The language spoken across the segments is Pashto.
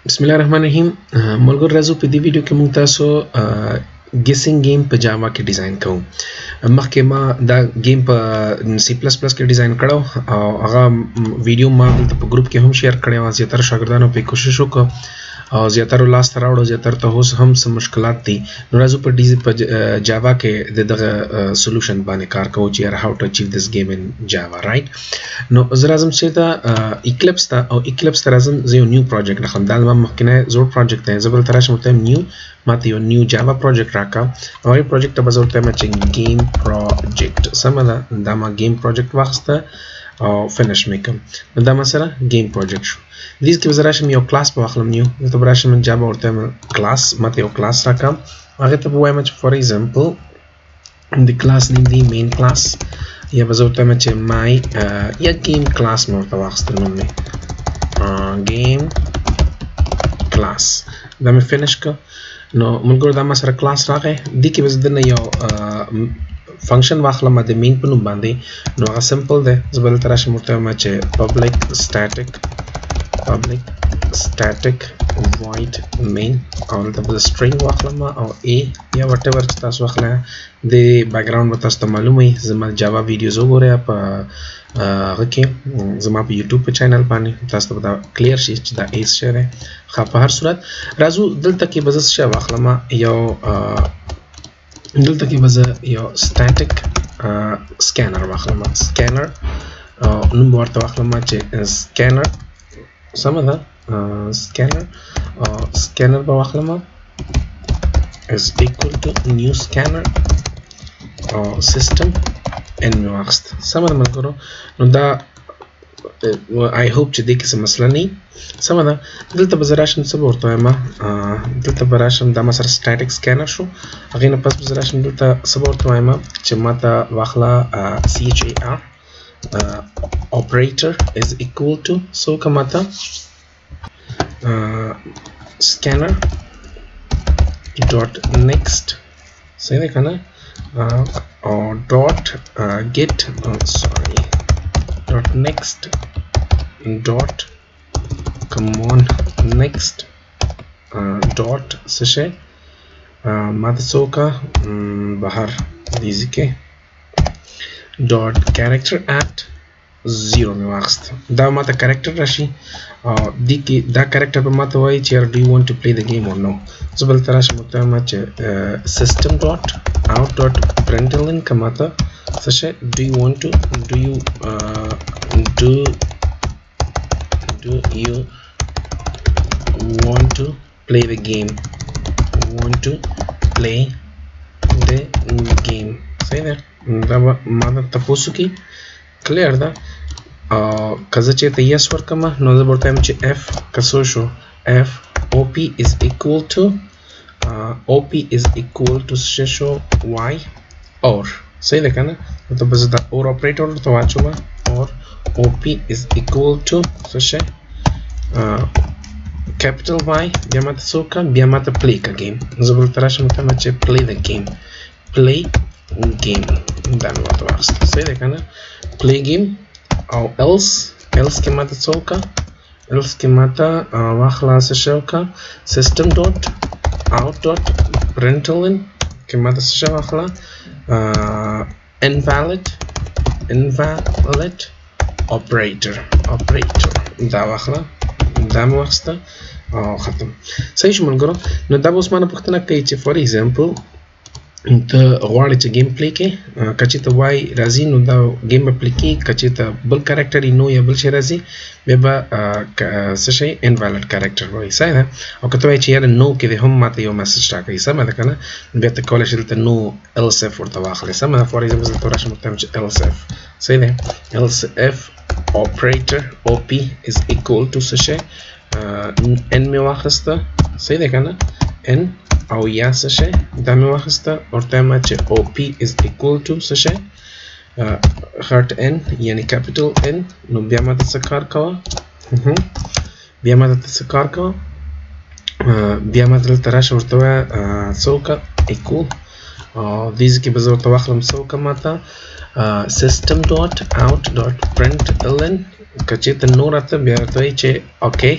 بسم الله الرحمن الرحیم ملګرو راځو په دې ویډیو کې موږ تاسو ګیسینګ گیم په جاوا کې ډیزاین کوو. مخکې ما دا گیم په سی پلس پلس کې ډیزاین کړو او هغه ویډیو ما دلته په ګروپ کې هم شیر کړی و. زیاتره شاګردانو په کوشش وکړ او زیاتره لاس ته راوړو. زیاتره ته اوس هم څه مشکلات دي. نو راځو په جاوا کې دغه سولوشن باندې کار کوو چې هاو ټو اچیو دس گیم ان جاوا رائټ. نو زه راځم چې دا ایکلیپس ته او ایکلیپس ته راځم. زه یو نیو پروجیکټ راخلم. دا ما مخکینی زوړ پروجیکټ دی. زه بل ته راشم ورته نیو ماته یو نیو جاوا پروجیکټ راکړه او هغې پروجیکټ ته به زه ورته وایم چې گیم پروجیکټ. سمه ده، دا ما گیم پروجیکټ واخیسته او فینش مې کړم. نو دا ما سره گیم پروجیکټ شو. دې کې به زه راشم یو کلاس به واخلم نیو. دلته به راشم جاوا ورته وایم کلاس، ماته یو کلاس راکړه. هغې ته به ووایم چې فار ایگزامپل د کلاس نیم دی مین کلاس، یا به زه ورته وایم چې مای یا گیم کلاس مې ورته واخیسته نوم مې گیم کلاس. دا مې فینش کړ. نو ملګرو دا ما سره کلاس راغی. دې کې به زه دنه یو فنکشن واخلم د مین په نوم باندې. نو هغه سمپل دی. زه به دلته راشم ورته وایم چې پبلیک static void main او دلته به string واخلم او a یا وټ ایور چې تاسو واخلئ. د بیکګراوند به تاسو ته معلوم وي. زما جاوا ویډیوز وګورئ په هغه کې زما په یوټیوب په چینل باندې. تاسو ته به دا کلیر شي چې دا ایس شی دی. ښه، په هر صورت راځو دلته کې به زه څه شی واخلم. دلته کې به زه یو static scanner واخلم. scanner نوم به ورته واخلم چې scanner. سمه ده، scanner به واخلم is equal to new scanner او system n مې واخیست. سمه ده ملګرو. نو دا I hope چې دې کې څه مسله نه وي. سمه ده. دلته به زه راشم څه به ورته وایم. دلته به راشم دا ما سره static scanner شو. هغې نه پس به زه راشم دلته څه به ورته وایم چې ما ته واخله char operator is equal to so kamata scanner dot next say the kana or dot get dot next dot command next dot seshe mata soka bahar dizike dot character at 0 مې واخیست. دا ماته character راشي او دې کې دا character به ماته وایي چې do you want to play the game or no. زه بل ته راشم ورته وایم چې system dot out dot println که ماته څه شی do you want to play the game صحیح ده. دا به ماته تپوسو کې کلیر ده. که زه چېرته yes ورکړم نو زه به ورته وایم چې f که څه شو f op is equal to څه شو y or صحیح ده که نه. نو ته به زه دا or operator ورته واچوم or op is equal to څه شی capital Y بیا ماته څه وکړه بیا ماته play که game. زه به ورته راشم ورته وایم چې play game دا مې ورته واخیسته. صحیح ده که نه. play game او else کې ماته څه وکړه else کې ماته واخله څه شی وکړه system dot out dot println کې ماته څه شی واخله invalid operator دا واخله. دا مې واخیسته او ختم. صحیح شو ملګرو. نو دا به اوس مانه پوښتنه کوي چې فار ایگزامپل ته غواړې چې گیم پلی کې که چېرته وای راځي نو دا گیم به پلی کېږي. که چېرته بل کرکټر یې نو یا بل شی راځي بیا به څه شی انوالډ کرکټر وایي. صحیح ده. او که ته وایې چې یاره نو کې دی هم ماته یو میسج راکوي. سمه ده که نه. بیا ته کولی شې دلته نو LSF ورته واخلې. سمه ده. فار ایگزامپل دلته راشم ورته وایم چې LSF. صحیح ده. LSF operator op is equal to څه شی n مې واخیسته. صحیح ده که نه. n او یا څه شی دا مې واخیسته. ورته وایم چې op is equal to څه شی هارت n یعنی کیپیټل n. نو بیا ماته څه کار کوه بیا ماته دلته راشه ورته وایه څه وکړه equal او دې کې به زه ورته واخلم څه وکړه ماته system dot out dot println که چېرته نو راته بیا ورته وایي چې اوکې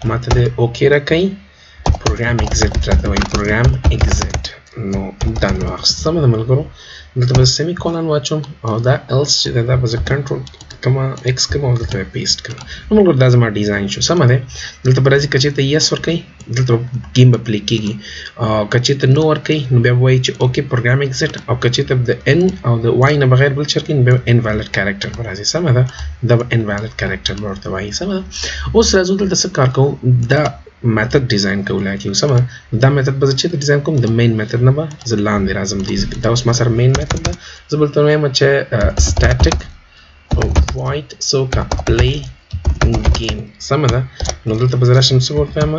ماته د اوکې راکوي program exit راته وایي program exit نو دا مې واخیست سمه ده ملګرو دلته به سیمی کولن واچوم او دا else چې دا به زه کنټرول کما x کوم او دلته پیسټ کوم نو ملګرو دا زما ډیزاین شو سمه ده دلته به راځي که چېرته yes ورکوي دلته ګیم به پلی کېږي او که چېرته no ورکوي نو بیا به وایي چې اوکې program exit او که چېرته د n او د y نه بغیر بل څه ورکوي نو بیا invalid character به راځي سمه ده دا به invalid character به ورته وایي سمه ده اوس راځو دلته څه کار کوو دا method design کولای کیږي سمه دا method به چې ډیزاین کوم د main method نه به زه لاندې راځم دا اوس ما سره main method ده زه بل ته وایم چې static void soka play game سمه ده نو دلته به زه راشم څه ورته وایم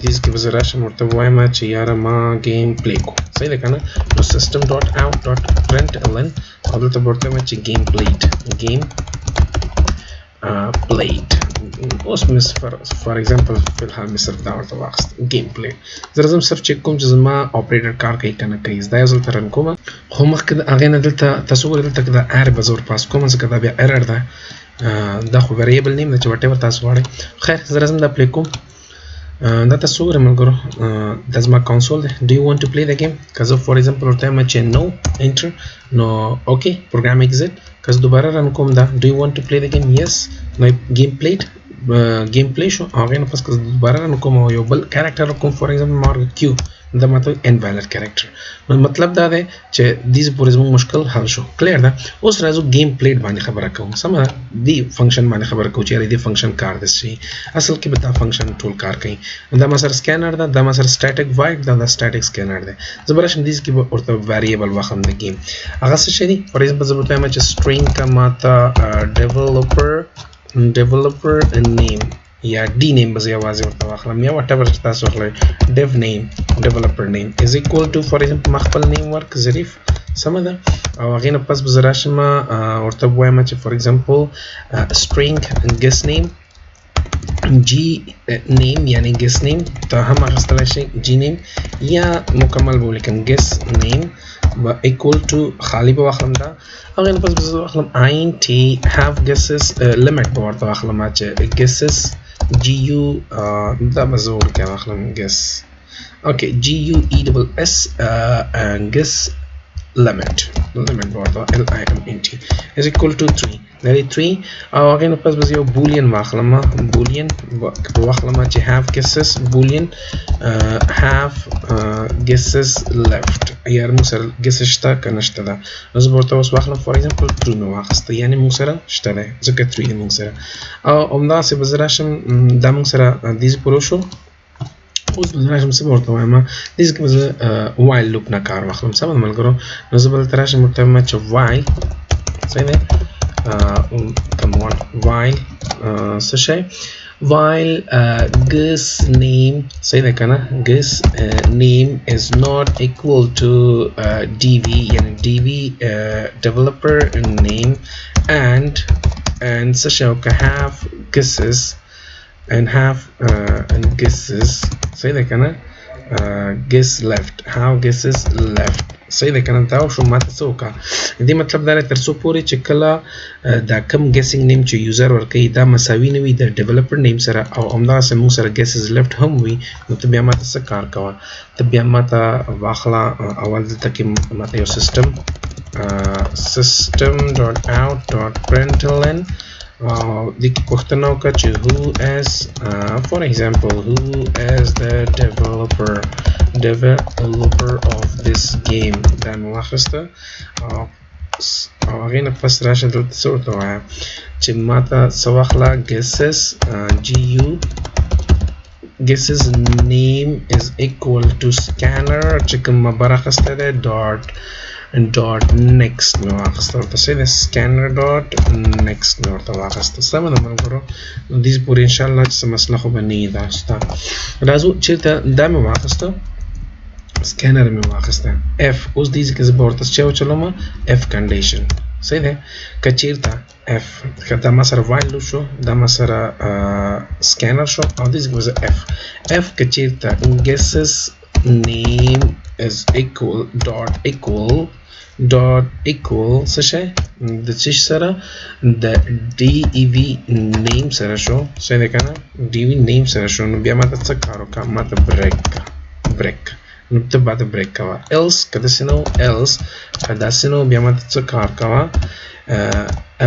دیز کې به زه راشم ورته وایم چې یاره ما game play کو صحیح ده که نه نو system.out.println او دلته به ورته وایم چې game played اوس مې فار ایگزامپل فی الحال مې صرف دا ورته واخیست گیم پلی زه راځم صرف چک کوم چې زما اپریټر کار کوي که نه کوي دا یو ځل ته رن کوم خو مخکې د هغې نه دلته تاسو وګورئ دلته که دا ار به زه ورپاس کوم ځکه دا بیا ایرر ده دا خو ویریبل نیم ده چې وټ ایور تاسو غواړئ خیر زه راځم دا پلی کوم دا تاسو وګورئ ملګرو دا زما کنسول دی do you want to play the game که زه فار ایگزامپل ورته وایم چې no enter نو اوکې program exit که زه دوباره رن کوم دا do you want to play the game yes نو game played game play شو هغې نه پس که زه دوباره رن کوم او یو بل کیریکټر کوم فار ایگزامپل ما ورکړه q دا ماته invalid character نو مطلب دا دی چې دې پورې زموږ مشکل حل شو کلیر ده اوس راځو game played باندې خبره کوم سمه ده دې فنکشن باندې خبره کوو چې یاره دې فنکشن کار داسې اصل کې به دا فنکشن ټول کار کوي دا ما سره سکینر ده دا ما سره static void دا static scanner ده زه به راشم دې کې به ورته variable واخلم د game هغه څه شی دي فار ایگزامپل زه به ورته وایم چې string که ماته developer name یا d name به زه یوازې ورته واخلم یا whatever چې تاسو واخلئ dev name developer name is equal to for example ما خپل name ورک ظریف سمه ده او هغې نه پس به زه راشم ورته ووایم چې for example string guess name g name یعنی guess name ته هم اخیستلی شئ g name یا مکمل به ولیکم guess name به equal to خالی به واخلم دا هغې نه پس به زه واخلم int have guesses limit به ورته واخلم چې guesses gu دا به زه ورکې واخلم guess okay guess guess limit به ورته limit is equal to 3 لري 3 او هغې نه پس به زه یو boolean واخلم boolean به واخلم چې have guesses boolean have guesses left یار موږ سره guesses شته که نه شته ده نو زه به ورته اوس واخلم for example true مې واخیسته یعنې موږ سره شته دی ځکه 3 دی موږ سره او همداسې به زه راشم دا موږ سره دېسې پوره شو اوس به زه راشم څه به ورته وایم دېسې کې به زه while loop نه کار واخلم سمه ده ملګرو نو زه به دلته راشم ورته وایم چې while صحیح دی come on while څه شی while guess name صحیح ده که نه guess name is not equal to dv یعنی dv developer name and څه شی که have guesses and have and guesses صحیح ده که نه guess left have guesses left صحیح ده که نه دا شو ماته څه وکړه دې مطلب دا دی تر څو پورې چې کله دا کم guessing name چې یوزر ورکوي دا مساوي نه وي د developer name سره او همداسې موږ سره guesses left هم وي نو ته بیا ماته څه کار کوه ته بیا ماته واخله اول دلته کې ماته یو system.out.println دې کې پوښتنه وکړه چې who is for example who is the developer of this game دا مې واخیسته او هغې نه پس راشه دلته څه ورته ووایه چې ماته څه واخله guesses name is equal to scanner چې کومه برخه اخیستی دی dot next مې واخیسته ورته صحیح دی scanner dot next مې ورته واخیسته سمه ده ملګرو دې پورې انشاءالله چې څه مسله خو به نه وي دا ستا راځو چېرته دا مې واخیسته scanner مې واخیسته f اوس دې کې زه به ورته چې وچلوم f condition صحیح دی که چېرته f که دا ما سره while loop شو دا ما سره scanner شو او دې کې به زه f که چېرته guesses name is equal dot equal څه شي د څه سره د dev name سره شو څه ده کنه dev name سره شو نو بیا ماته څه کار وکړه ماته break نو ته بعد break کوا else کده سينو else کدا سينو بیا ماته څه کار کوا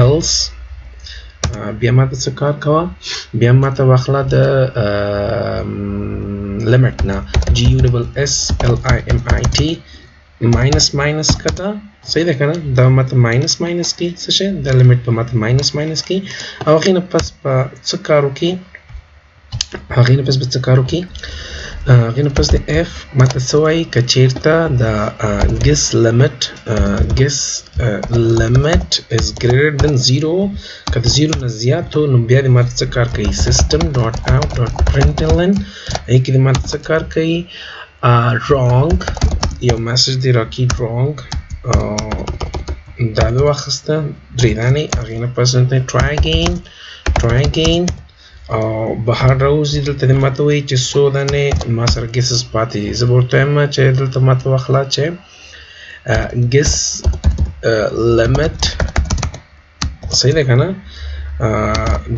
else بیا ماته څه کار کوا بیا ماته واخلا د limit نه GUSSLIMIT minus کدا صحیح ده کنه دا ماته minus کې څه شي د limit په ماته minus کې او غینه پس په څه کارو کې غینه پس په څه کارو کې غینه پس د f ماته سوای کچیرته د guess limit is greater than 0 کله 0 نه زیات نو بیا د ماته څه کار کوي system.out.println کې د ماته څه کار کوي wrong یو میسج دی راکی wrong دا به واخسته درې دانې غینه پس ته try again او بهر راوځي دلته د ماته وایي چې څو دانې ما سره ګیسز پاتې دي زه به ورته وایم چې دلته ماته واخله چې ګیس لیمټ صحیح ده که نه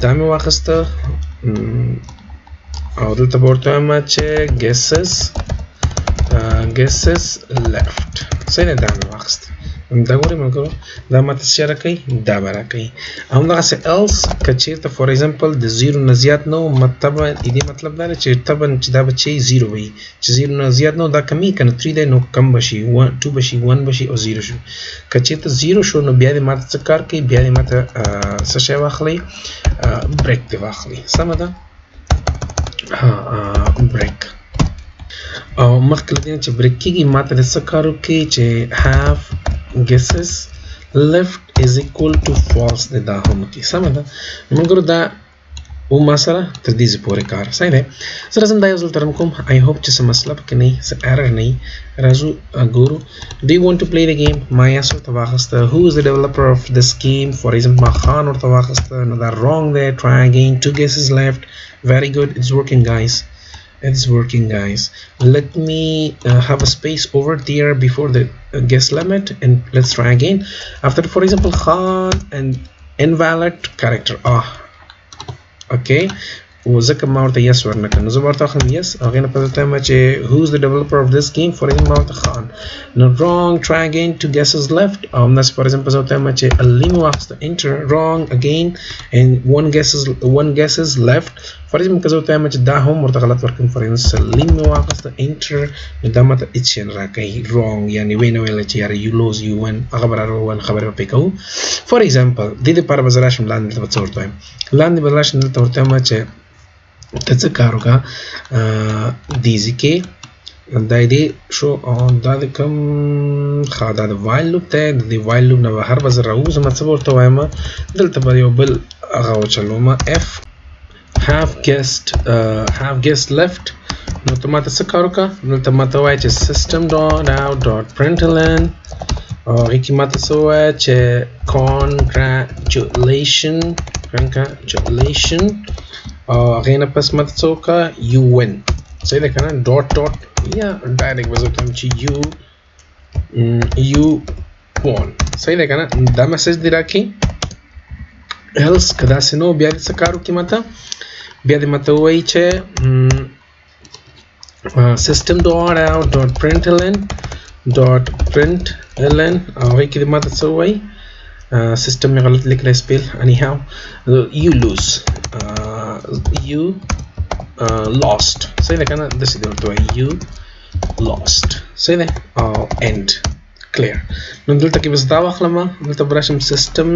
دا مې واخیسته او دلته به ورته وایم چې ګیسز لیفټ صحیح ده دا مې واخیسته دا ګورئ ملګرو دا ماته څه راکوي دا به راکوي همدغسې else که چېرته فور ایگزامپل د 0 نه زیات نه و دې مطلب دا دی چې طبعا چې دا به چې 0 وي چې 0 نه زیات نه و دا کمی که نه 3 دی نو کم به شي 2 به شي 1 به شي او 0 شو که چېرته 0 شو نو بیا دې ماته څه کار کوي بیا دې ماته څه شی واخلئ break دې واخلئ سمه ده break او مخکې له دې نه چې break کېږي ماته د څه کار وکړي چې have guesses left is equal to false دا هم کې سمه ده مګر دا او ما سره تر دې پورې کار صحیح دی سره زم دا یو ځل ترم کوم I hope چې څه مسله پکې نه څه error نه راځو ګورو do you want to play the game ما یې ورته واخسته who is the developer of this game for example ما خان ورته واخسته no that wrong there try again 2 guesses left very good it's working guys let me have a space over there before the guess limit and let's try again after for example Khan and invalid character okay وذكر ما ورته yes ورنکړه نو زه ورته واخلم yes هغې نه پته ته چې who's the developer of this game for example ما ورته Khan no wrong try again 2 guesses left that's for example زه ورته وایم چې Ali مې واخیسته enter wrong again and one guesses left for example که زه ورته وایم چې دا هم ورته غلط ورکړم for example Salim مې واخیسته enter نو دا ماته هېڅ شی نه راکوي wrong یعنې ویې نه ویله چې یاره you lose you win هغه به راروان خبرې به پرې کوو for example دې دپاره به زه راشم لاندې دلته به څه ورته وایم لاندې به راشم دلته ورته وایم چې ته څه کار وکړه دیزي کې دا دې شو دا د کوم دا د وایل لوپ دی د دې وایل لوپ نه بهر به زه راوځم څه به ورته وایم دلته به یو بل هغه وچلوم f have guessed left نو ته ماته څه کار وکړه دلته ماته وایي چې system.out.println او هغې کې ماته څه ووایه چې congratulation هغې نه پس ماته څه وکړه you win صحیح ده که نه ډاټ یا ډایرکټ به زه ورته وایم چې you won صحیح ده که نه دا میسج دې راکړي else که داسې نه بیا دې څه کار وکړي ماته بیا دې ماته ووایي چې system.out.println هغې کې دې ماته څه ووایي system مې غلط لیکلی سپیل anyhow you lose you lost صحیح ده که نه داسې دې ورته وایي you lost صحیح ده او end clear نو دلته کې بس دا واخلم دلته به راشم system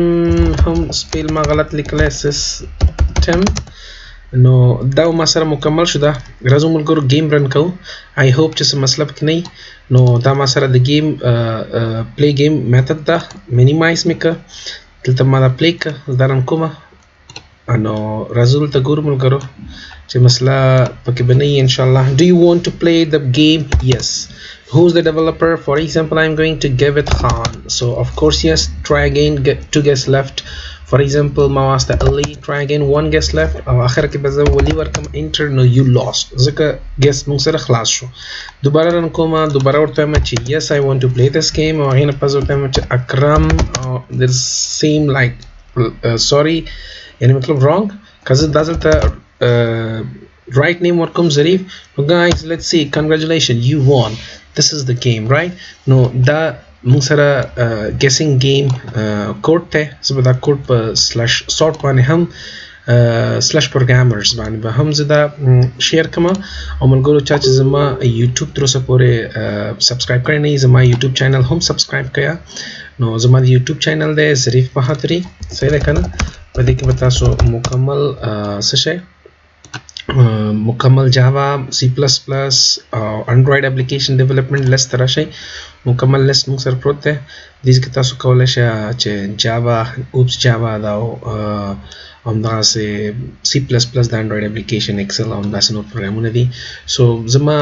هم سپیل ما غلط لیکلی system نو دا ما سره مکمل شو ده راځو ملګرو گیم رن کوو I hope چې څه مسله پکې نه نو دا ما سره د گیم پلی گیم میتھډ ده مینیمایز مې کړه دلته ما دا پلی کړه دا رن کومه نو راځو دلته ګورو ملګرو چې مسله پکې به نه وي انشاءالله do you want to play the game yes who's the developer for example I'm going to give it Khan so of course yes try again get 2 guesses left for example ما واسطه early try again one guess left او اخر کې به زه ولي ورکم enter no you lost ځکه guess موږ سره خلاص شو دوباره رن کوم دوباره ورته وایم چې yes I want to play this game او هغه نه پس ورته وایم چې اکرم there seem like sorry یعنی مطلب wrong کزه دازلته right name ورکوم ظریف no guys let's see congratulations you won this is the game right no دا موږ سره guessing game کوډ ته زه دا کوډ په /sort باندې هم /programmers باندې به هم زه دا شیر کوم او ملګرو چې زما YouTube تر اوسه پورې سبسکرایب کړی نه زما YouTube چینل هم سبسکرایب کړئ نو زما YouTube چینل دی ظریف بهادری صحیح ده کنه په دې کې به تاسو مکمل څه شي مکمل جاوا سی پلس پلس او انډراید اپلیکیشن ډیولپمنٹ لیست راشي مکمل لیست موږ سره پروت دی دې کې تاسو کولای شئ چې جاوا اوپس جاوا دا همداسې سی پلس پلس د انډراید اپلیکیشن ایکسل او همداسې نور پروګرامونه دي سو زما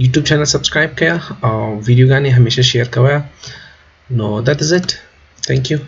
یوټیوب چینل سبسکرایب کړئ او ویډیوګانې همیشه شیر کوئ نو that is it thank you